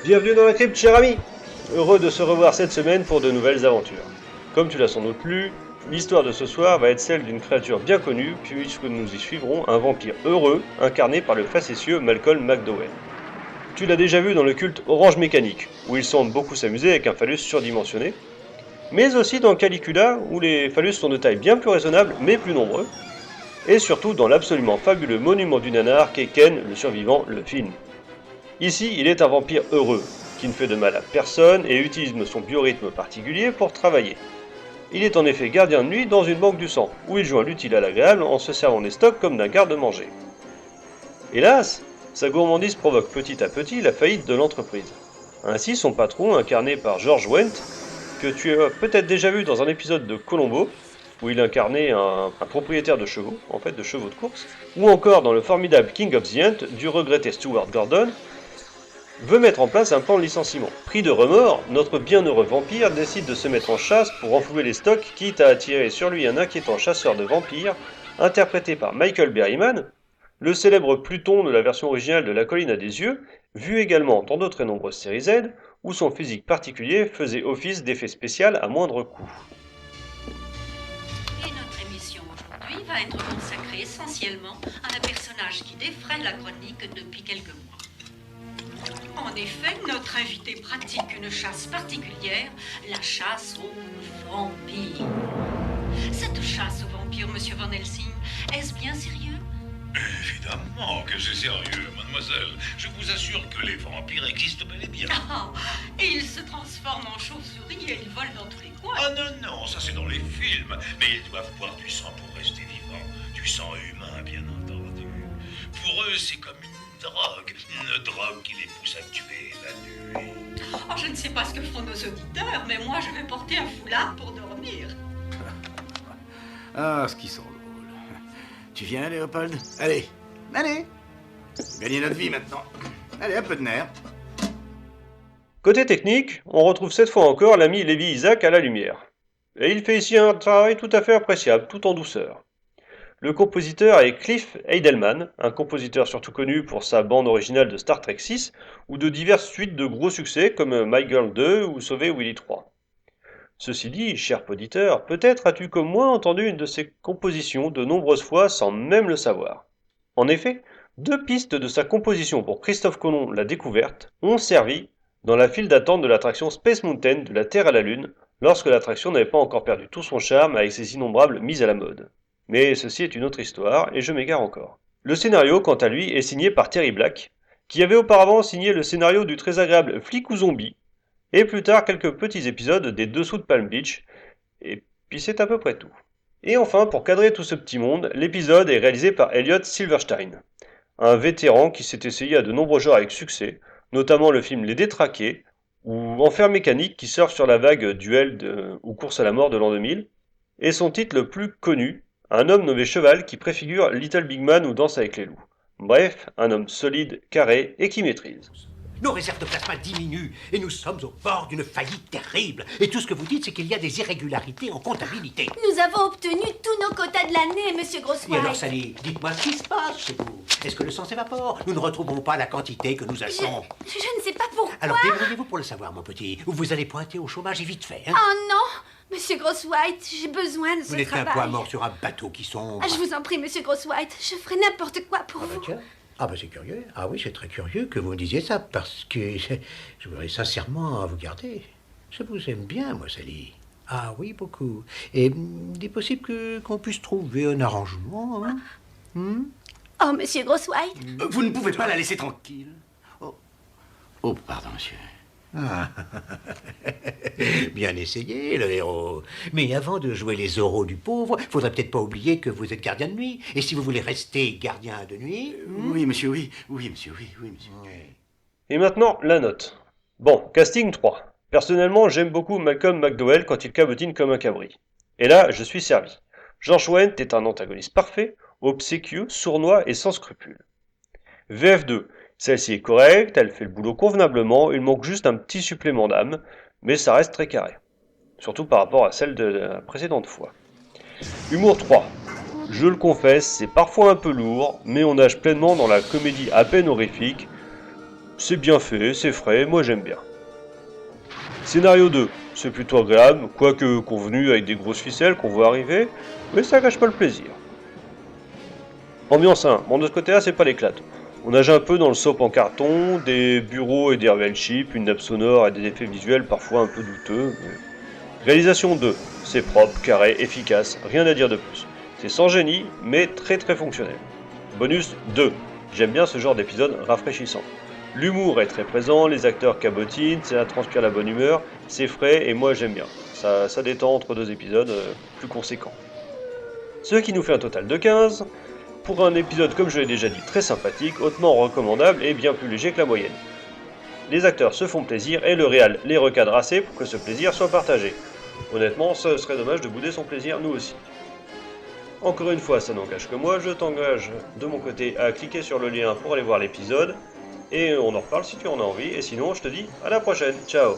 Bienvenue dans la crypte, cher ami. Heureux de se revoir cette semaine pour de nouvelles aventures. Comme tu l'as sans doute lu, l'histoire de ce soir va être celle d'une créature bien connue, puisque nous y suivrons un vampire heureux, incarné par le facétieux Malcolm McDowell. Tu l'as déjà vu dans le culte Orange Mécanique, où il semble beaucoup s'amuser avec un phallus surdimensionné, mais aussi dans Calicula, où les phallus sont de taille bien plus raisonnable, mais plus nombreux, et surtout dans l'absolument fabuleux monument du nanar qu'est Ken, le survivant, le film. Ici, il est un vampire heureux, qui ne fait de mal à personne et utilise son biorhythme particulier pour travailler. Il est en effet gardien de nuit dans une banque du sang, où il joint l'utile à l'agréable en se servant des stocks comme d'un garde-manger. Hélas, sa gourmandise provoque petit à petit la faillite de l'entreprise. Ainsi, son patron, incarné par George Wendt, que tu as peut-être déjà vu dans un épisode de Columbo, où il incarnait un propriétaire de chevaux, en fait de chevaux de course, ou encore dans le formidable King of the Ant du regretté Stuart Gordon, veut mettre en place un plan de licenciement. Pris de remords, notre bienheureux vampire décide de se mettre en chasse pour renflouer les stocks, quitte à attirer sur lui un inquiétant chasseur de vampires, interprété par Michael Berryman, le célèbre Pluton de la version originale de La Colline à des yeux, vu également dans d'autres et nombreuses séries Z, où son physique particulier faisait office d'effet spécial à moindre coût. Et notre émission aujourd'hui va être consacrée essentiellement à un personnage qui défraie la chronique depuis quelques mois. En effet, notre invité pratique une chasse particulière, la chasse aux vampires. Cette chasse aux vampires, monsieur Van Helsing, est-ce bien sérieux? Évidemment que c'est sérieux, mademoiselle. Je vous assure que les vampires existent bel et bien. Ah, et ils se transforment en chauves-souris et ils volent dans tous les coins. Ah non, ça c'est dans les films. Mais ils doivent boire du sang pour rester vivants. Du sang humain, bien entendu. Pour eux, c'est comme une drogue qui les pousse à tuer la nuit. Oh, je ne sais pas ce que feront nos auditeurs, mais moi je vais porter un foulard pour dormir. Ah, ce qu'ils sont drôles. Tu viens, Léopold? Allez, allez. Gagnez notre vie maintenant. Allez, un peu de nerfs. Côté technique, on retrouve cette fois encore l'ami Lévi Isaac à la lumière. Et il fait ici un travail tout à fait appréciable, tout en douceur. Le compositeur est Cliff Heidelman, un compositeur surtout connu pour sa bande originale de Star Trek 6 ou de diverses suites de gros succès comme My Girl 2 ou Sauver Willy 3. Ceci dit, cher auditeur, peut-être as-tu comme moi entendu une de ses compositions de nombreuses fois sans même le savoir. En effet, deux pistes de sa composition pour Christophe Colomb la découverte ont servi dans la file d'attente de l'attraction Space Mountain de la Terre à la Lune, lorsque l'attraction n'avait pas encore perdu tout son charme avec ses innombrables mises à la mode. Mais ceci est une autre histoire, et je m'égare encore. Le scénario, quant à lui, est signé par Terry Black, qui avait auparavant signé le scénario du très agréable Flic ou Zombie, et plus tard quelques petits épisodes des Dessous de Palm Beach, et puis c'est à peu près tout. Et enfin, pour cadrer tout ce petit monde, l'épisode est réalisé par Elliot Silverstein, un vétéran qui s'est essayé à de nombreux genres avec succès, notamment le film Les Détraqués, ou Enfer mécanique qui surfe sur la vague ou Course à la mort de l'an 2000, et son titre le plus connu, Un homme nommé Cheval qui préfigure Little Big Man ou Danse avec les loups. Bref, un homme solide, carré et qui maîtrise. Nos réserves de plasma diminuent et nous sommes au bord d'une faillite terrible. Et tout ce que vous dites, c'est qu'il y a des irrégularités en comptabilité. Nous avons obtenu tous nos quotas de l'année, monsieur Et Grosswhite. alors, Sally, dites-moi ce qui se passe chez vous. Est-ce que le sang s'évapore? Nous ne retrouvons pas la quantité que nous achetons. Je ne sais pas pourquoi. Alors, débrouillez-vous pour le savoir, mon petit. Ou vous allez pointer au chômage et vite fait. Hein? Oh non, monsieur Grosswhite, j'ai besoin de ce Vous n'êtes qu'un travail. poids mort sur un bateau qui sombre. Ah, je vous en prie, monsieur Grosswhite, je ferai n'importe quoi pour Ah bah vous. tiens. Ah bah c'est curieux. Ah oui, c'est très curieux que vous me disiez ça, parce que je voudrais sincèrement vous garder. Je vous aime bien, moi, Sally. Ah oui, beaucoup. Et il est possible qu'on puisse trouver un arrangement, hein? Oh, monsieur Grosswhite, Vous ne pouvez pas la laisser tranquille. Oh, pardon, monsieur. Ah. Bien essayé, le héros. Mais avant de jouer les oraux du pauvre, faudrait peut-être pas oublier que vous êtes gardien de nuit. Et si vous voulez rester gardien de nuit... Oui, monsieur, oui. Oui, monsieur, oui, monsieur. Et maintenant, la note. Bon, casting 3. Personnellement, j'aime beaucoup Malcolm McDowell quand il cabotine comme un cabri. Et là, je suis servi. George Wendt est un antagoniste parfait, obséquieux, sournois et sans scrupules. VF2. Celle-ci est correcte, elle fait le boulot convenablement, il manque juste un petit supplément d'âme, mais ça reste très carré. Surtout par rapport à celle de la précédente fois. Humour 3. Je le confesse, c'est parfois un peu lourd, mais on nage pleinement dans la comédie à peine horrifique, c'est bien fait, c'est frais, moi j'aime bien. Scénario 2, c'est plutôt agréable, quoique convenu avec des grosses ficelles qu'on voit arriver, mais ça gâche pas le plaisir. Ambiance 1, bon de ce côté-là c'est pas l'éclate. On nage un peu dans le soap en carton, des bureaux et des reveal chips, une nappe sonore et des effets visuels parfois un peu douteux. Réalisation 2, c'est propre, carré, efficace, rien à dire de plus. C'est sans génie, mais très fonctionnel. Bonus 2, j'aime bien ce genre d'épisode rafraîchissant. L'humour est très présent, les acteurs cabotinent, ça transpire la bonne humeur, c'est frais et moi j'aime bien. Ça détend entre deux épisodes plus conséquents. Ce qui nous fait un total de 15, pour un épisode comme je l'ai déjà dit très sympathique, hautement recommandable et bien plus léger que la moyenne. Les acteurs se font plaisir et le réal les recadre assez pour que ce plaisir soit partagé. Honnêtement, ce serait dommage de bouder son plaisir nous aussi. Encore une fois, ça n'engage que moi, je t'engage de mon côté à cliquer sur le lien pour aller voir l'épisode, et on en reparle si tu en as envie, et sinon je te dis à la prochaine, ciao.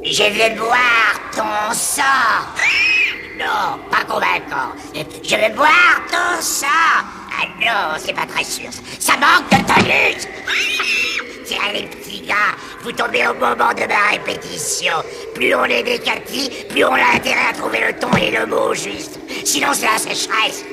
Je vais boire ton sang. Non, pas convaincant. Je vais boire ton sang. Ah non, c'est pas très sûr. Ça manque de tonus. Tiens les petits gars, vous tombez au moment de ma répétition. Plus on est décati, plus on a intérêt à trouver le ton et le mot juste. Sinon c'est la sécheresse.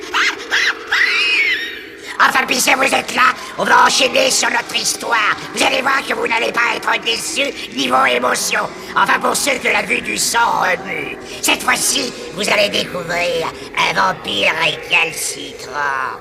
Enfin, puisque vous êtes là, on va enchaîner sur notre histoire. Vous allez voir que vous n'allez pas être déçus niveau émotion. Enfin, pour ceux que la vue du sang remue. Cette fois-ci, vous allez découvrir un vampire récalcitrant.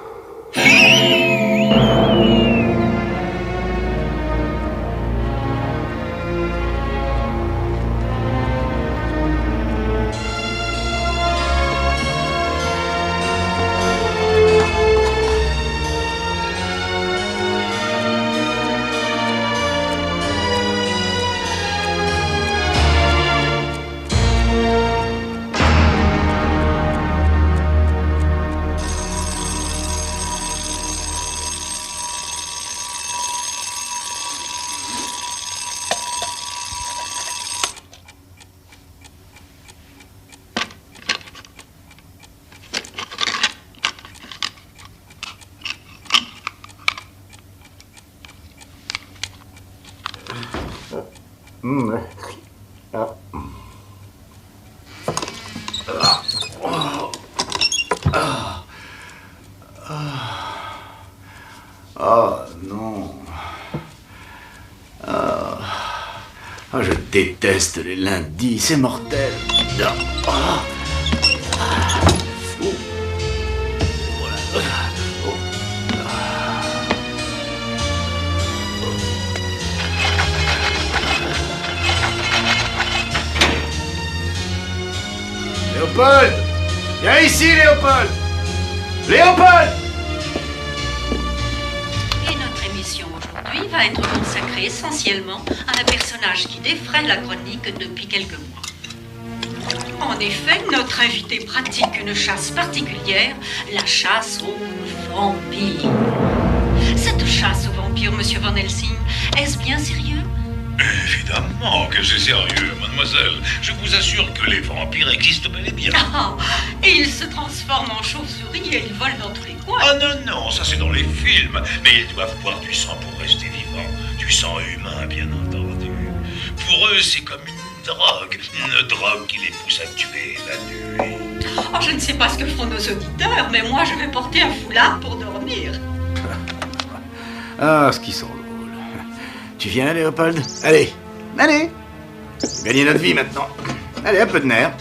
Oh non. Oh, je déteste les lundis, c'est mortel. Oh. Oh. Voilà. Oh. Léopold! Viens ici, Léopold! Léopold! Et notre émission aujourd'hui va être consacrée essentiellement à un personnage qui défraie la chronique depuis quelques mois. En effet, notre invité pratique une chasse particulière, la chasse aux vampires. Cette chasse aux vampires, monsieur Van Helsing, est-ce bien sérieux? Évidemment que c'est sérieux, mademoiselle. Je vous assure que les vampires existent bel et bien. Ah, et ils se transforment en chauves-souris et ils volent dans tous les coins. Ah non, ça c'est dans les films. Mais ils doivent boire du sang pour rester vivants. Du sang humain, bien entendu. Pour eux, c'est comme une drogue qui les pousse à tuer la nuit. Oh, je ne sais pas ce que feront nos auditeurs, mais moi je vais porter un foulard pour dormir. Ah, ce qu'ils sont drôles. Tu viens, Léopold? Allez, allez! Gagner notre vie maintenant. Allez, un peu de nerfs.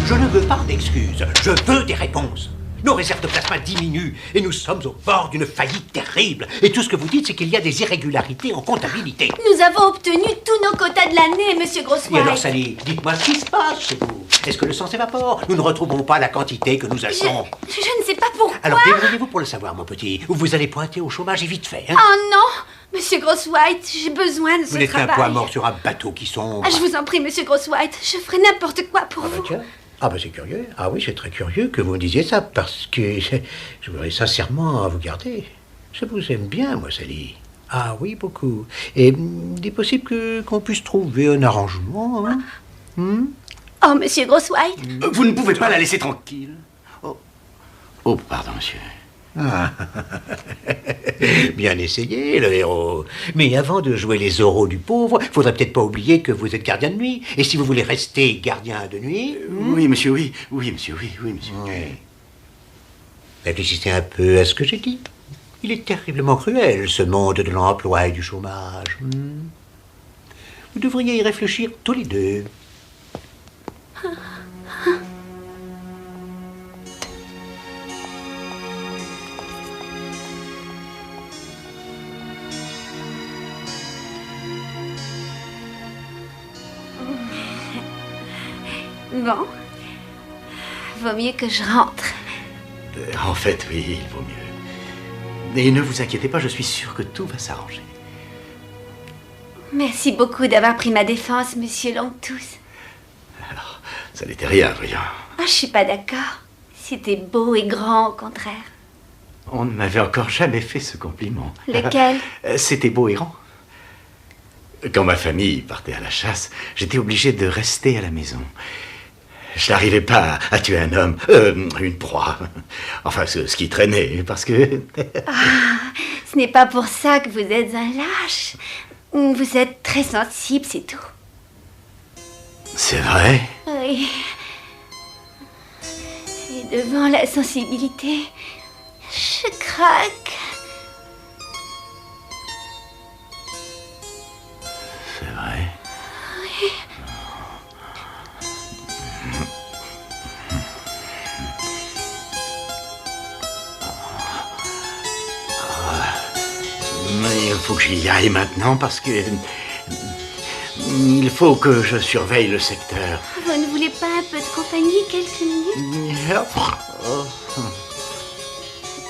Je ne veux pas d'excuses, je veux des réponses. Nos réserves de plasma diminuent et nous sommes au bord d'une faillite terrible. Et tout ce que vous dites, c'est qu'il y a des irrégularités en comptabilité. Nous avons obtenu tous nos quotas de l'année, monsieur Et Grosswhite. alors, Sally, dites-moi ce qui se passe chez vous. Est-ce que le sang s'évapore? Nous ne retrouvons pas la quantité que nous achetons. Je ne sais pas pourquoi. Alors, débrouillez-vous pour le savoir, mon petit. Ou vous allez pointer au chômage et vite fait. Hein? Oh non, monsieur Grosswhite, j'ai besoin de ce Vous n'êtes qu'un travail. poids mort sur un bateau qui sombre. Ah, je vous en prie, monsieur Grosswhite, je ferai n'importe quoi pour Ah bah vous. tiens. Ah bah c'est curieux. Ah oui, c'est très curieux que vous me disiez ça, parce que je voudrais sincèrement vous garder. Je vous aime bien, moi, Sally. Ah oui, beaucoup. Et il est possible qu'on puisse trouver un arrangement, hein? Oh, monsieur Grosswhite, Vous ne pouvez pas la laisser tranquille. Oh, pardon, monsieur. Ah. Bien essayé, le héros. Mais avant de jouer les oraux du pauvre, faudrait peut-être pas oublier que vous êtes gardien de nuit. Et si vous voulez rester gardien de nuit... Oui, monsieur, oui. Oui, monsieur, oui, oui, monsieur. Oui. Réfléchissez un peu à ce que j'ai dit. Il est terriblement cruel, ce monde de l'emploi et du chômage. Vous devriez y réfléchir tous les deux. bon. Vaut mieux que je rentre. En fait, oui, il vaut mieux. Et ne vous inquiétez pas, je suis sûr que tout va s'arranger. Merci beaucoup d'avoir pris ma défense, monsieur Longtooth. Alors, ça n'était rien, voyons. Ah, je suis pas d'accord. C'était beau et grand, au contraire. On ne m'avait encore jamais fait ce compliment. Lequel? C'était beau et grand. Quand ma famille partait à la chasse, j'étais obligé de rester à la maison. Je n'arrivais pas à tuer un homme, une proie. Enfin, ce qui traînait, parce que... Ce n'est pas pour ça que vous êtes un lâche. Vous êtes très sensible, c'est tout. C'est vrai? Oui. Et devant la sensibilité, je craque. C'est vrai. Mais il faut que j'y aille maintenant parce que... Il faut que je surveille le secteur. Vous ne voulez pas un peu de compagnie, quelques minutes?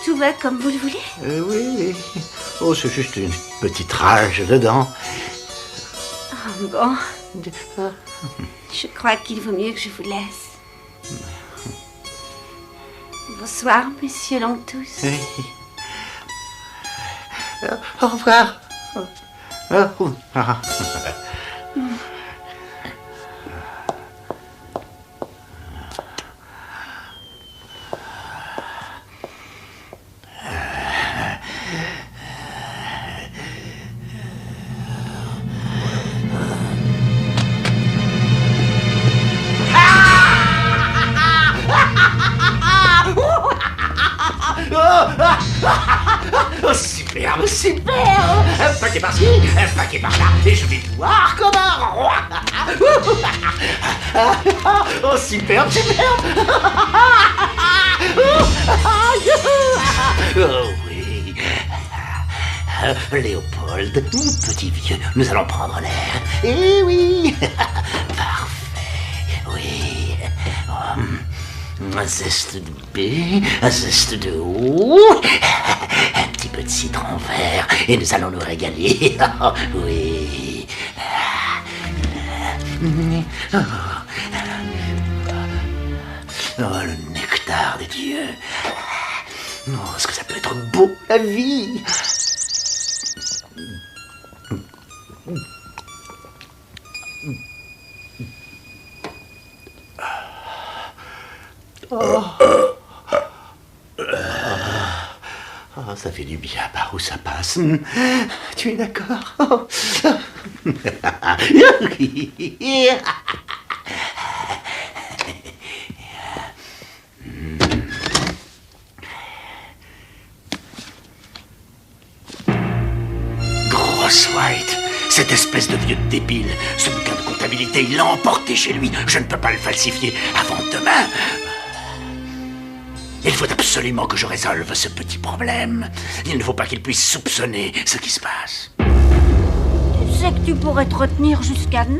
Tout va comme vous le voulez? Oui. Oh, c'est juste une petite rage dedans. Oh, bon. Je crois qu'il vaut mieux que je vous laisse. Bonsoir, monsieur Longtooth. Oui. Au revoir. Au revoir. Oh, superbe, superbe! Un paquet par-ci, un paquet par-là, et je vais boire comme un roi! Oh, superbe, superbe! Oh, oui! Léopold, mon petit vieux, nous allons prendre l'air. Eh oui! Parfait, oui. Un zeste de baie, un zeste de haut, un petit peu de citron vert, et nous allons nous régaler. Oui. Oh, le nectar des dieux. Oh, est-ce que ça peut être beau, la vie? Oh, ça fait du bien par où ça passe. Tu es d'accord? Oh. Grosswhite, cette espèce de vieux débile, ce bouquin de comptabilité comptabilité, il l'a emporté chez lui. Je ne peux pas le falsifier avant demain. Il faut absolument que je résolve ce petit problème. Il ne faut pas qu'il puisse soupçonner ce qui se passe. Tu sais que tu pourrais te retenir jusqu'à demain.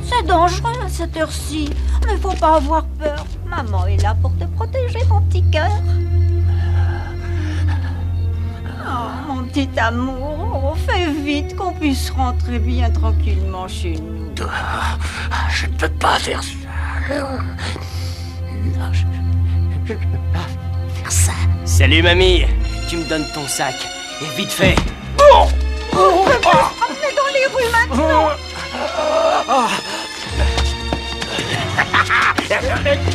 C'est dangereux à cette heure-ci. Mais faut pas avoir peur. Maman est là pour te protéger, mon petit cœur. Oh, mon petit amour, fais vite qu'on puisse rentrer bien tranquillement chez nous. Je ne peux pas faire ça. Non, je ne peux pas faire ça. Salut mamie, tu me donnes ton sac. Et vite fait. On est dans les rues maintenant.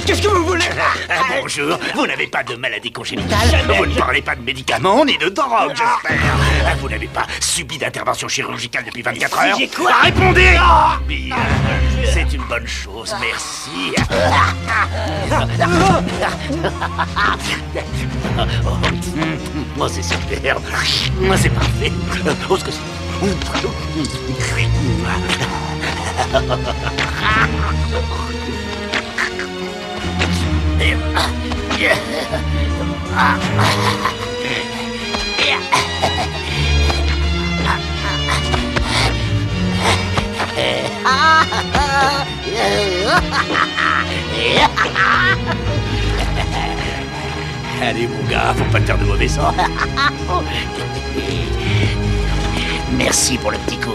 Qu'est-ce que vous voulez? Bonjour, vous n'avez pas de maladie congénitale. Vous ne parlez pas de médicaments ni de drogue, j'espère. Vous n'avez pas subi d'intervention chirurgicale depuis 24 heures. J'ai quoi? Répondez. Bien, c'est une bonne chose, merci. Oh, c'est superbe. C'est parfait. Oh, ce que c'est. Allez mon gars, faut pas te faire de mauvais sang. Merci pour le petit coup.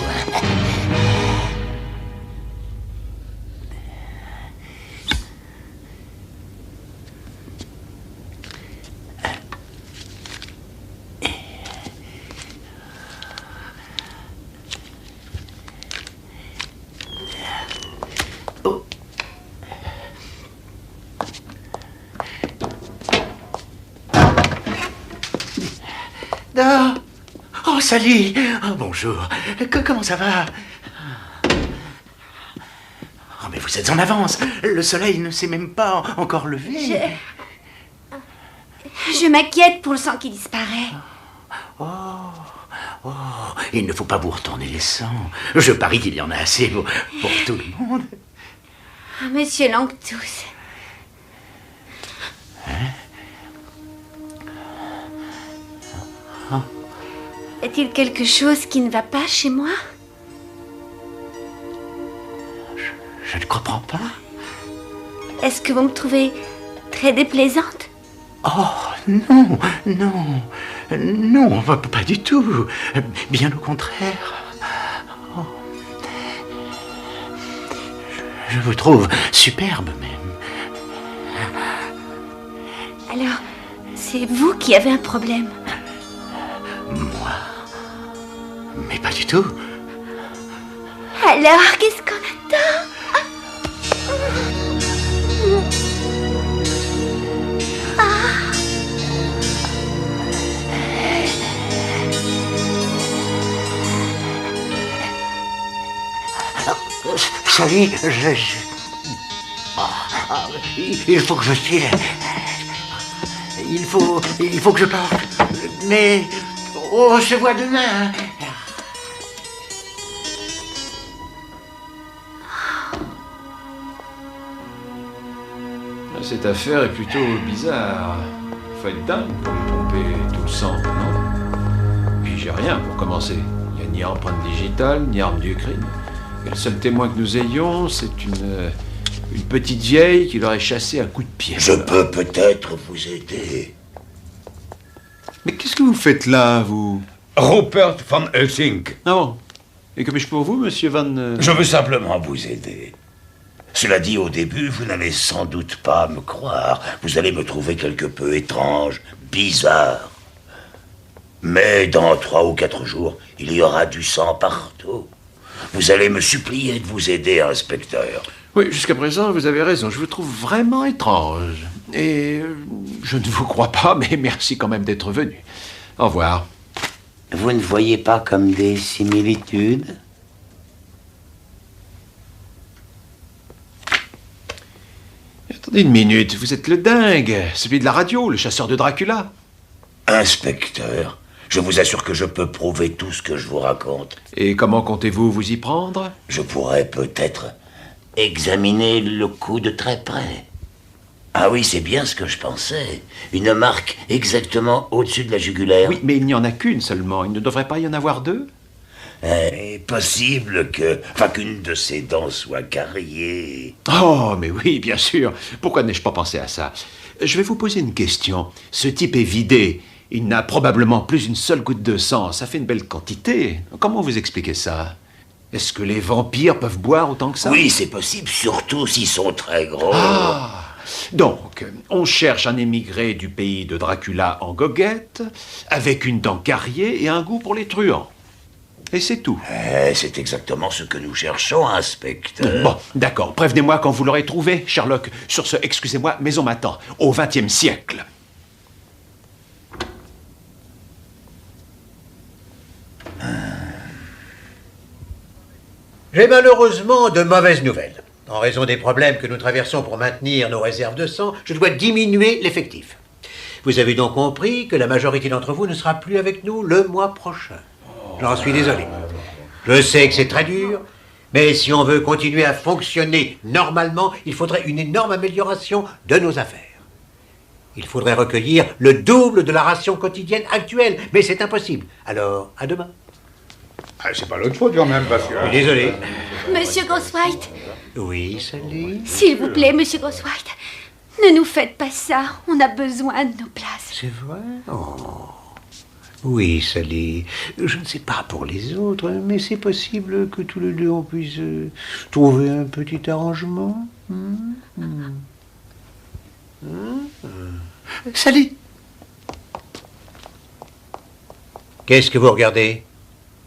Oh, salut. Oh, bonjour. Comment ça va? Oh, mais vous êtes en avance. Le soleil ne s'est même pas encore levé. Je m'inquiète pour le sang qui disparaît. Oh, il ne faut pas vous retourner les sangs. Je parie qu'il y en a assez pour tout le monde. Monsieur Langtooth. Est-il quelque chose qui ne va pas chez moi? Je ne comprends pas. Est-ce que vous me trouvez très déplaisante? Oh, non, non, non, pas du tout. Bien au contraire. Oh. Je vous trouve superbe même. Alors, c'est vous qui avez un problème? Moi? Mais pas du tout. Alors, qu'est-ce qu'on attend? Salut, il faut que je tire. Il faut que je parte. Mais on se voit demain. Cette affaire est plutôt bizarre. Faut être dingue pour lui pomper tout le sang, non? Puis j'ai rien pour commencer. Il n'y a ni empreinte digitale, ni arme du crime. Et le seul témoin que nous ayons, c'est une petite vieille qui l'aurait chassé à coups de pied. Je peux peut-être vous aider. Mais qu'est-ce que vous faites là, vous? Rupert van Helsing. Ah bon? Et que puis-je pour vous, monsieur Van... Je veux simplement vous aider. Cela dit, au début, vous n'allez sans doute pas me croire. Vous allez me trouver quelque peu étrange, bizarre. Mais dans 3 ou 4 jours, il y aura du sang partout. Vous allez me supplier de vous aider, inspecteur. Oui, jusqu'à présent, vous avez raison. Je vous trouve vraiment étrange. Et je ne vous crois pas, mais merci quand même d'être venu. Au revoir. Vous ne voyez pas comme des similitudes? Attendez une minute, vous êtes le dingue, celui de la radio, le chasseur de Dracula. Inspecteur, je vous assure que je peux prouver tout ce que je vous raconte. Et comment comptez-vous vous y prendre? Je pourrais peut-être examinez le coup de très près. Ah oui, c'est bien ce que je pensais. Une marque exactement au-dessus de la jugulaire. Oui, mais il n'y en a qu'une seulement. Il ne devrait pas y en avoir deux? Possible qu'une de ces dents soit carriée. Oh, mais oui, bien sûr. Pourquoi n'ai-je pas pensé à ça? Je vais vous poser une question. Ce type est vidé. Il n'a probablement plus une seule goutte de sang. Ça fait une belle quantité. Comment vous expliquez ça? Est-ce que les vampires peuvent boire autant que ça? Oui, c'est possible, surtout s'ils sont très gros. Ah! Donc, on cherche un émigré du pays de Dracula en goguette, avec une dent carriée et un goût pour les truands. Et c'est tout. C'est exactement ce que nous cherchons, inspecteur. Bon, d'accord. Prévenez-moi quand vous l'aurez trouvé, Sherlock. Sur ce, excusez-moi, mais on m'attend. Au XXe siècle. J'ai malheureusement de mauvaises nouvelles. En raison des problèmes que nous traversons pour maintenir nos réserves de sang, je dois diminuer l'effectif. Vous avez donc compris que la majorité d'entre vous ne sera plus avec nous le mois prochain. J'en suis désolé. Je sais que c'est très dur, mais si on veut continuer à fonctionner normalement, il faudrait une énorme amélioration de nos affaires. Il faudrait recueillir le double de la ration quotidienne actuelle, mais c'est impossible. Alors, à demain. C'est pas l'autre faute quand même, parce que... Je suis désolé. Monsieur Ghostwhite. Oui, Sally? S'il vous plaît, monsieur Ghostwhite, ne nous faites pas ça. On a besoin de nos places. C'est vrai? Oh. Oui, Sally. Je ne sais pas pour les autres, mais c'est possible que tous les deux on puisse trouver un petit arrangement. Sally! Qu'est-ce que vous regardez?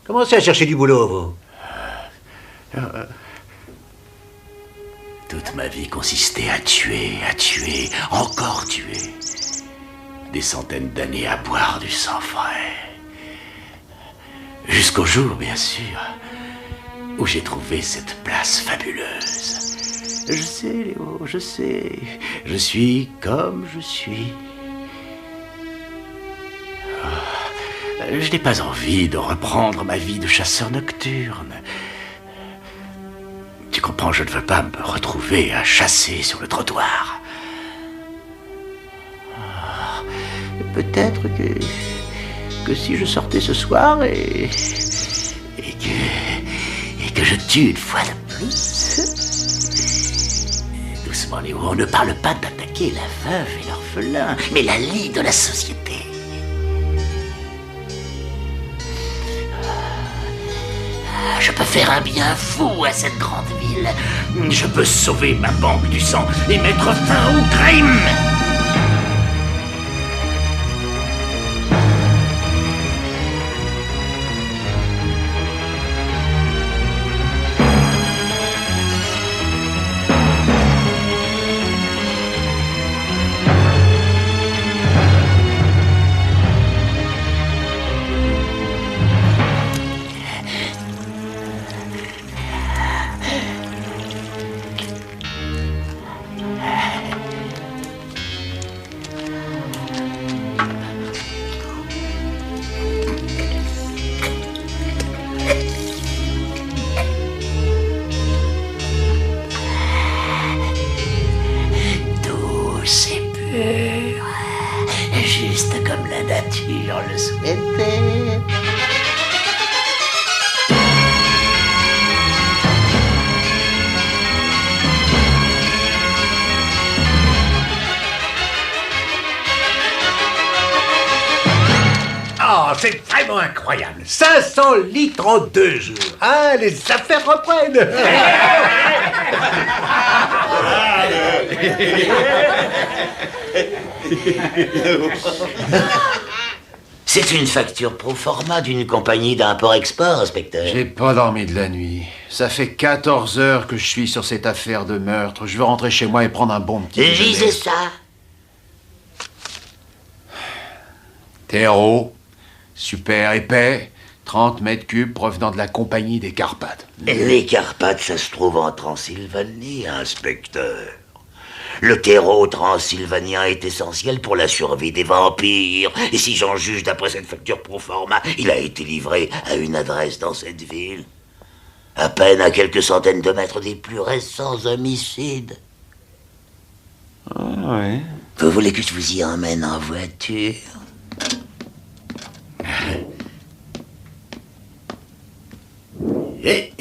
Commencez à chercher du boulot, vous. Toute ma vie consistait à tuer, encore tuer. Des centaines d'années à boire du sang frais. Jusqu'au jour, bien sûr, où j'ai trouvé cette place fabuleuse. Je sais, Léo, je sais. Je suis comme je suis. Je n'ai pas envie de reprendre ma vie de chasseur nocturne. Tu comprends, je ne veux pas me retrouver à chasser sur le trottoir. Peut-être que si je sortais ce soir et que je tue une fois de plus. Doucement, Léo, on ne parle pas d'attaquer la veuve et l'orphelin, mais la lie de la société. Je peux faire un bien fou à cette grande ville. Je peux sauver ma banque du sang et mettre fin au crime. Juste comme la nature le souhaitait. Oh, c'est vraiment incroyable. 500 litres en 2 jours. Ah, les affaires reprennent. C'est une facture pro forma d'une compagnie d'import-export, inspecteur. J'ai pas dormi de la nuit. Ça fait 14 heures que je suis sur cette affaire de meurtre. Je veux rentrer chez moi et prendre un bon petit déjeuner. Lisez ça. Terreau, super épais, 30 mètres cubes provenant de la compagnie des Carpates. Les Carpates, ça se trouve en Transylvanie, inspecteur. Le terreau transylvanien est essentiel pour la survie des vampires. Et si j'en juge d'après cette facture pro forma, il a été livré à une adresse dans cette ville. À peine à quelques centaines de mètres des plus récents homicides. Ah ouais. Vous voulez que je vous y emmène en voiture? Et...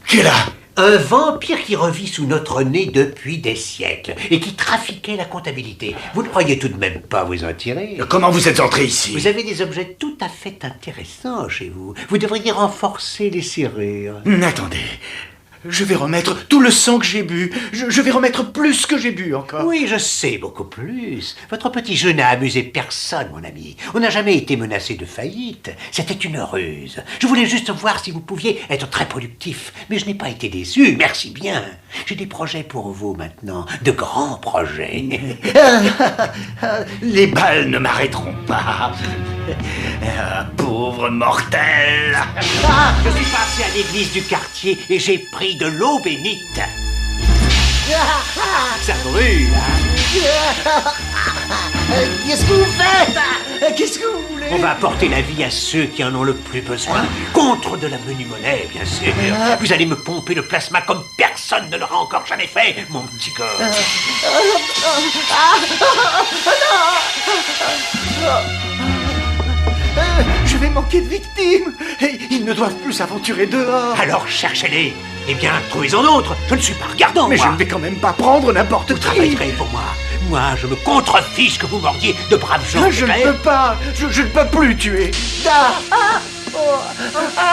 Qui est là? Un vampire qui revit sous notre nez depuis des siècles et qui trafiquait la comptabilité. Vous ne croyez tout de même pas vous en tirer? Comment vous êtes entré ici? Vous avez des objets tout à fait intéressants chez vous. Vous devriez renforcer les serrures. Attendez. Je vais remettre tout le sang que j'ai bu. Je vais remettre plus que j'ai bu encore. Oui, je sais, beaucoup plus. Votre petit jeu n'a amusé personne, mon ami. On n'a jamais été menacé de faillite. C'était une ruse. Je voulais juste voir si vous pouviez être très productif. Mais je n'ai pas été déçu, merci bien. J'ai des projets pour vous maintenant, de grands projets. Les balles ne m'arrêteront pas. Pauvre mortel. Je suis passé à l'église du quartier et j'ai pris de l'eau bénite. Ça brûle, hein? Qu'est-ce que vous faites? Qu'est-ce que vous voulez? On va apporter la vie à ceux qui en ont le plus besoin, contre de la menue monnaie, bien sûr. Vous allez me pomper le plasma comme personne ne l'aura encore jamais fait, mon petit corps. Je vais manquer de victimes. Ils ne doivent plus s'aventurer dehors. Alors cherchez-les. Eh bien, trouvez-en d'autres. Je ne suis pas regardant, Mais moi. je ne vais quand même pas prendre n'importe qui. Vous travaillerez pour moi. Moi, je me contrefiche que vous mordiez de braves gens. Je ne peux pas. Je ne peux plus tuer.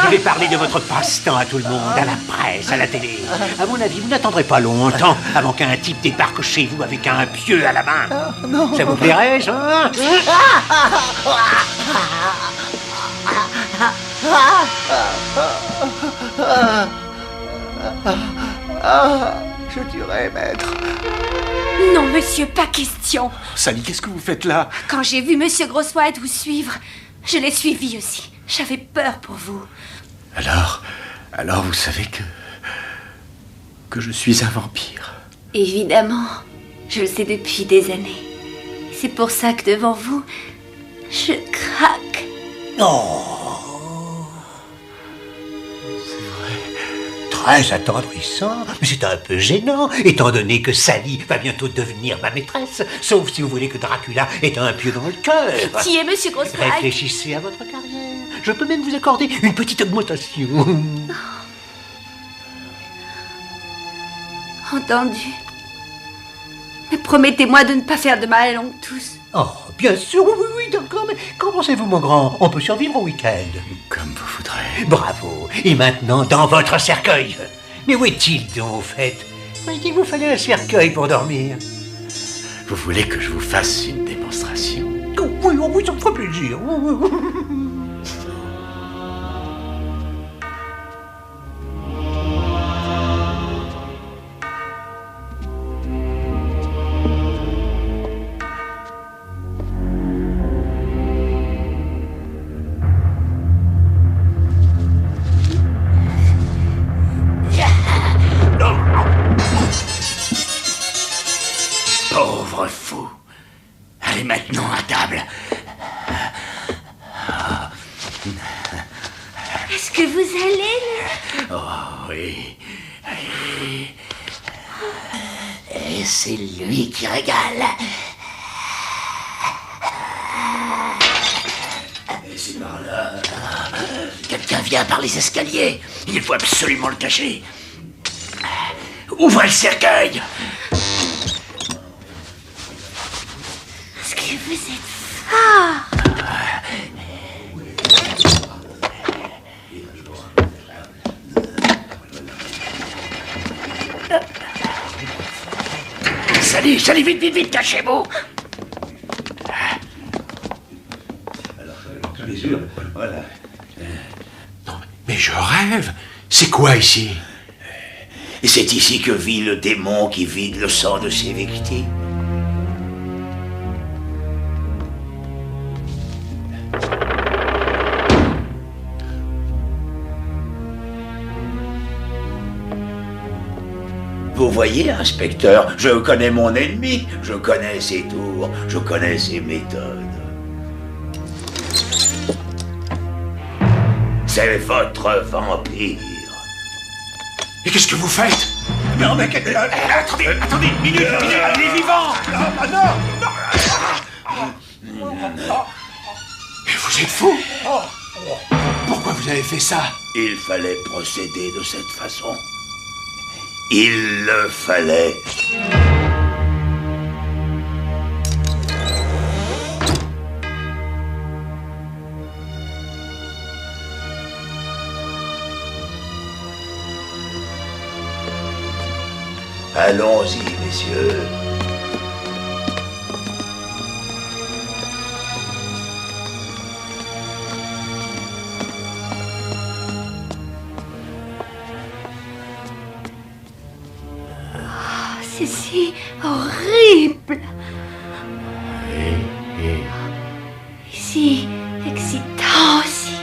Je vais parler de votre passe-temps à tout le monde, à la presse, à la télé. À mon avis, vous n'attendrez pas longtemps avant qu'un type débarque chez vous avec un pieu à la main. Non. Ça vous plairait, ça? Je tuerai, maître. Non, monsieur, pas question. Sally, qu'est-ce que vous faites là? Quand j'ai vu monsieur Grosswhite vous suivre, je l'ai suivi aussi. J'avais peur pour vous. Alors vous savez que je suis un vampire. Évidemment, je le sais depuis des années. C'est pour ça que devant vous, je craque. Très attendrissant, mais c'est un peu gênant, étant donné que Sally va bientôt devenir ma maîtresse, sauf si vous voulez que Dracula ait un pieu dans le cœur. Qui est monsieur Grosswhite? Réfléchissez à votre carrière. Je peux même vous accorder une petite augmentation. Entendu. Mais promettez-moi de ne pas faire de mal à l'oncle tous. Oh, bien sûr, oui, d'accord, mais qu'en pensez-vous, mon grand? On peut survivre au week-end. Comme vous voudrez. Bravo. Et maintenant, dans votre cercueil. Mais où est-il donc, au fait? Il vous fallait un cercueil pour dormir. Vous voulez que je vous fasse une démonstration? Oui, ça me ferait plaisir. Pauvre fou. Allez maintenant à table. Est-ce que vous allez? Oh oui. Et c'est lui qui régale. Et c'est par là. Quelqu'un vient par les escaliers. Il faut absolument le cacher. Ouvrez le cercueil. Est-ce que vous êtes fort? Sally, vite, cachez-vous. Non, mais je rêve. C'est quoi ici? Et c'est ici que vit le démon qui vide le sang de ses victimes. Vous Vous voyez, inspecteur, je connais mon ennemi, je connais ses tours, je connais ses méthodes. C'est votre vampire. Et qu'est-ce que vous faites? Non, mais... attendez, minute, il est vivant! Non. Mais vous êtes fou? Pourquoi vous avez fait ça? Il fallait procéder de cette façon. Il le fallait. Allons-y, messieurs. C'est si horrible. Et si excitant aussi.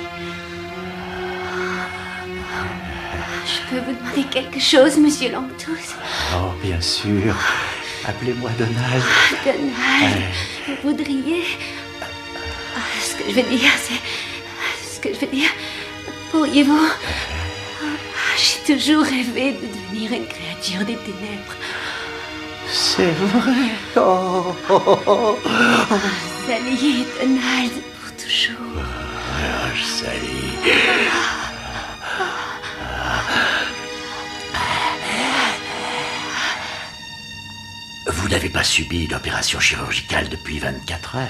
Je peux vous demander quelque chose, monsieur Longtooth? Oh, bien sûr. Appelez-moi Donald. Donald, vous voudriez... Ce que je veux dire, pourriez-vous... J'ai toujours rêvé de devenir une créature des ténèbres. C'est vrai. Oh. Sally et Donald pour toujours. Sally. Vous n'avez pas subi d'opération chirurgicale depuis 24 heures.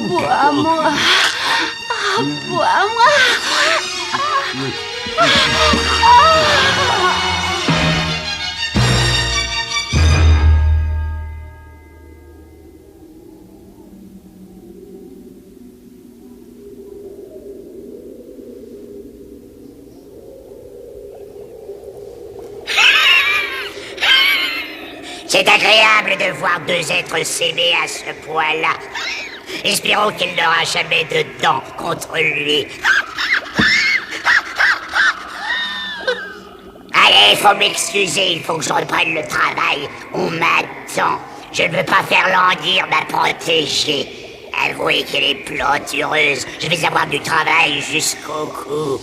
Bois-moi. Bois-moi. C'est agréable de voir deux êtres s'aimer à ce point-là. Espérons qu'il n'aura jamais de dents contre lui. Allez, faut m'excuser, il faut que je reprenne le travail. On m'attend. Je ne veux pas faire languir ma protégée. Avouez qu'elle est plantureuse. Je vais avoir du travail jusqu'au cou.